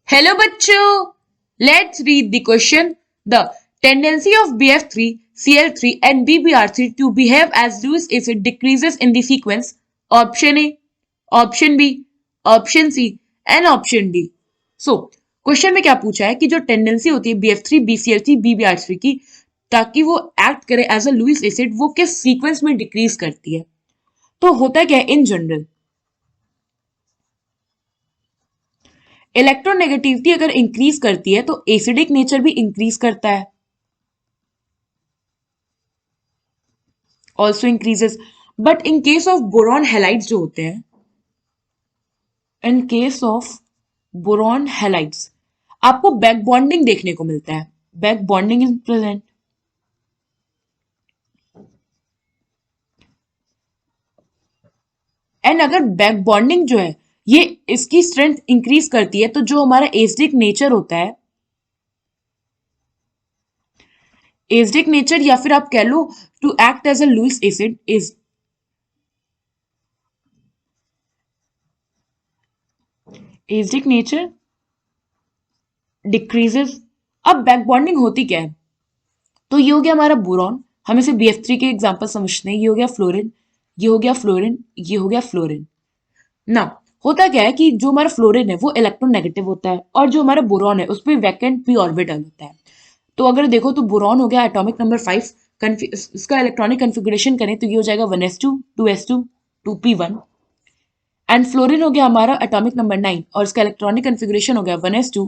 Hello bachcho, let's read the question. The tendency of BF3, Cl3 and BBr3 to behave as Lewis acid decreases in the sequence option A, option B, option C and option D. So, question में क्या पूछा है कि जो tendency होती है BF3, BCl3, BBr3 की ताकि वो एक्ट करे एज अ लुईस एसिड वो किस सीक्वेंस में डिक्रीज करती है। तो होता क्या है इन जनरल इलेक्ट्रोनेगेटिविटी अगर इंक्रीज करती है तो एसिडिक नेचर भी इंक्रीज करता है, also increases. But in case of boron halides जो होते हैं, in case of boron halides आपको बैक बॉन्डिंग देखने को मिलता है, back bonding is present. And अगर बैक बॉन्डिंग जो है ये इसकी स्ट्रेंथ इंक्रीज करती है तो जो हमारा एसिडिक नेचर होता है, एसिडिक नेचर या फिर आप कह लो to act as a Lewis acid is acidic nature decreases. अब बैक बॉन्डिंग होती क्या है, तो ये हो गया हमारा बोरॉन, हम इसे BF3 के एग्जांपल समझते हैं, ये हो गया फ्लोरीन, ये हो गया फ्लोरीन, ये हो गया फ्लोरीन। ना होता क्या है कि जो हमारा फ्लोरीन है वो इलेक्ट्रोनेगेटिव होता है और जो हमारा बोरॉन है उस पर वैकेंट पी ऑर्बिटल होता है। तो अगर देखो तो बोरॉन हो गया एटॉमिक नंबर 5, इसका इलेक्ट्रॉनिक कन्फिगरेशन करें तो ये हो जाएगा 1s2 2s2 2p1। And fluorine हो गया हमारा एटॉमिक नंबर 9 और इसका इलेक्ट्रॉनिक कन्फिगरेशन हो गया 1s2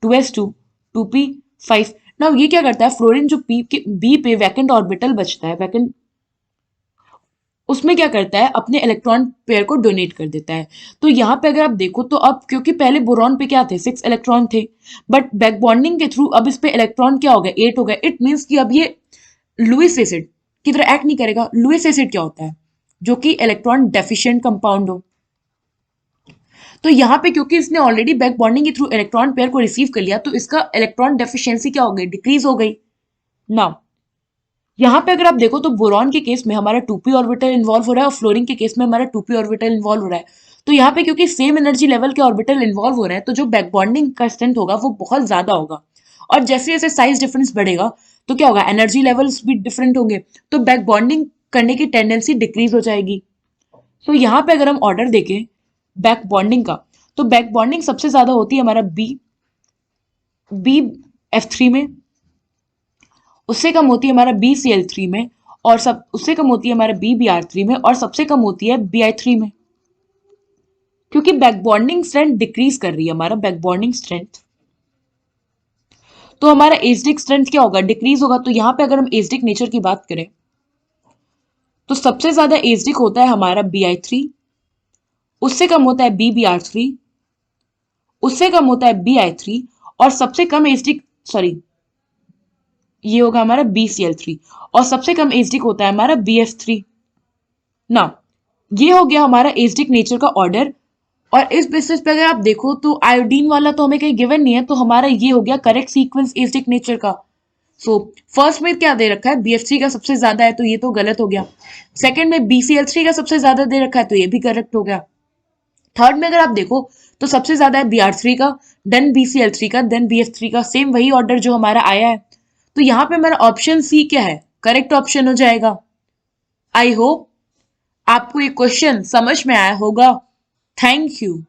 2s2 2p5। नाउ ये क्या करता है, फ्लोरीन जो पी के बी पे वैकेंट ऑर्बिटल बचता है, वैकेंट उसमें क्या करता है अपने इलेक्ट्रॉन पेयर को डोनेट कर देता है। तो यहाँ पे अगर आप देखो तो अब क्योंकि पहले बोरॉन पे क्या थे 6 इलेक्ट्रॉन थे, बट बैक बॉन्डिंग के थ्रू अब इस पे इलेक्ट्रॉन क्या हो गया 8 हो गया। इट मीन्स कि अब ये लुईस एसिड की तरह एक्ट नहीं करेगा। लुईस एसिड क्या होता है, जो कि इलेक्ट्रॉन डेफिशिएंट कंपाउंड हो। तो यहाँ पे क्योंकि इसने ऑलरेडी बैक बॉन्डिंग के थ्रू इलेक्ट्रॉन पेयर को रिसीव कर लिया तो इसका इलेक्ट्रॉन डेफिशिएंसी क्या हो गई, डिक्रीज हो गई। नाउ यहाँ पे अगर आप देखो तो बोरॉन के केस में हमारा 2p ऑर्बिटल इन्वॉल्व हो रहा है और फ्लोरीन के केस में हमारा 2p ऑर्बिटल इन्वॉल्व हो रहा है। तो यहाँ पे क्योंकि सेम एनर्जी लेवल के ऑर्बिटल इन्वॉल्व हो रहे हैं तो जो बैक बॉन्डिंग का स्ट्रेंथ होगा वो बहुत ज्यादा होगा। और जैसे जैसे साइज डिफरेंस बढ़ेगा तो क्या होगा, एनर्जी लेवल्स भी डिफरेंट होंगे, तो बैक बॉन्डिंग करने की टेंडेंसी डिक्रीज हो जाएगी। तो यहाँ पे अगर हम ऑर्डर देखें बैक बॉन्डिंग का तो बैक बॉन्डिंग सबसे ज्यादा होती है हमारा BF3 में, उससे कम होती है हमारा BCl3 में, और सब उससे कम होती है हमारा BBr3 में, और सबसे कम होती है Bi3 में। क्योंकि बैक बॉन्डिंग स्ट्रेंथ डिक्रीज कर रही है, हमारा बैक बॉन्डिंग स्ट्रेंथ, तो हमारा एसिडिक स्ट्रेंथ क्या होगा, डिक्रीज होगा। तो यहाँ पे अगर हम एसिडिक नेचर की बात करें तो सबसे ज्यादा एसिडिक होता है हमारा Bi3, उससे कम होता है BBr3, उससे कम होता है Bi3, और सबसे कम एसिडिक सॉरी ये होगा हमारा BCl3, और सबसे कम एसिडिक होता है हमारा BF3। ना ये हो गया हमारा एसिडिक नेचर का ऑर्डर। और इस बेसिस पे अगर आप देखो तो आयोडीन वाला तो हमें कहीं गिवन नहीं है, तो हमारा ये हो गया करेक्ट सीक्वेंस एसिडिक नेचर का। सो फर्स्ट में क्या दे रखा है, BF3 का सबसे ज्यादा है तो ये तो गलत हो गया। सेकंड में BCl3 का सबसे ज्यादा दे रखा है तो ये भी करेक्ट हो गया। थर्ड में अगर आप देखो तो सबसे ज्यादा है BR3 का, देन BCl3 का, देन BF3 का, सेम वही ऑर्डर जो हमारा आया है। तो यहाँ पे हमारा ऑप्शन सी क्या है, करेक्ट ऑप्शन हो जाएगा। आई होप आपको ये क्वेश्चन समझ में आया होगा। Thank you.